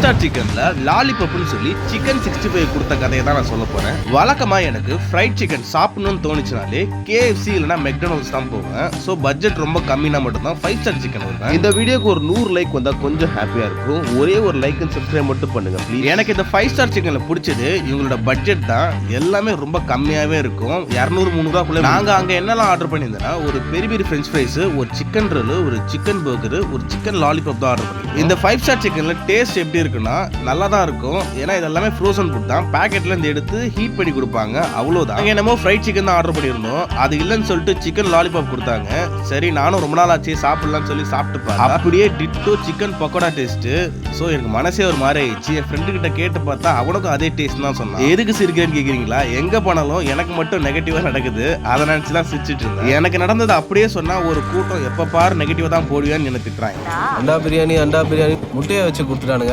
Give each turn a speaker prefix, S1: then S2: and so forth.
S1: Star சிக்கன்ல லாலிபப்னு சொல்லி chicken 65 கொடுத்த கதையை தான் நான் சொல்ல போறேன். வழக்கமா எனக்கு ஃப்ரைட் சிக்கன் சாப்பிடணும்னு தோணுச்சுனாலே KFC இல்லைன்னா மெக்டொனால்ட்ஸ் தான் போவேன். ஸோ பட்ஜெட் ரொம்ப கம்மினா மட்டும்தான் 5 ஸ்டார் சிக்கன் வருவேன். இந்த வீடியோக்கு ஒரு 100 லைக் வந்தா கொஞ்சம் ஹாப்பியா இருக்கும். ஒரே ஒரு லைக் அண்ட் சப்ஸ்கிரைப் மட்டும் பண்ணுங்க ப்ளீஸ். எனக்கு இந்த 5 ஸ்டார் சிக்கன்ல பிடிச்சது இவங்களோட பட்ஜெட் தான். எல்லாமே ரொம்ப கம்மியாவே இருக்கும். 200-300 நாங்க அங்க என்னெல்லாம் ஆர்டர் பண்ணியிருந்தோம்னா ஒரு பெரிய பெரிய ஃப்ரெஞ்ச் ஃப்ரைஸ், ஒரு சிக்கன் ரோல், ஒரு சிக்கன் பர்கர், ஒரு சிக்கன் லாலிபாப் தான் ஆர்டர் பண்ணிருக்கோம். இந்த 5 ஸ்டார் சிக்கன்ல டேஸ்ட் எப்படி இருக்குன்னா நல்லா தான் இருக்கும். ஏன்னா இதெல்லாமே ஃப்ரோசன் ஃபுட் தான். பேக்கெட்ல இருந்து எடுத்து ஹீட் பண்ணி கொடுப்பாங்க, அவ்வளவுதான். நாங்க என்னமோ ஃப்ரைட் சிக்கன் தான் ஆர்டர் பண்ணியிருந்தோம். அது இல்லைன்னு சொல்லிட்டு சிக்கன் லாலிபாப் கொடுத்தாங்க. சரி நானும் ரொம்ப நாள் ஆச்சு சாப்பிடலாம்னு சொல்லி சாப்பிட்டு பார்த்தா அப்படியே ditto chicken pakoda taste. So எனக்கு மனசே ஒரு மாதிரி ஆயிடுச்சு. என் ஃப்ரெண்டு கிட்ட கேட்டு பார்த்தா அவனுக்கும் அதே டேஸ்ட் தான் சொன்னான். எதுக்கு சிரிக்கிறேன்னு கேக்குறீங்களா? எங்க போனாலும் எனக்கு மட்டும் நெகட்டிவா நடக்குது. அதை நினைச்சு தான் சிரிச்சிட்டு இருந்தேன். எனக்கு நடந்தது அப்படியே சொன்னா ஒரு கூட்டம் எப்ப பாரு நெகட்டிவா தான் போடுவேன்னு என்ன திட்டுறாங்க.
S2: அண்டா பிரியாணி முட்டையை வச்சு கொடுத்துட்டானுங்க.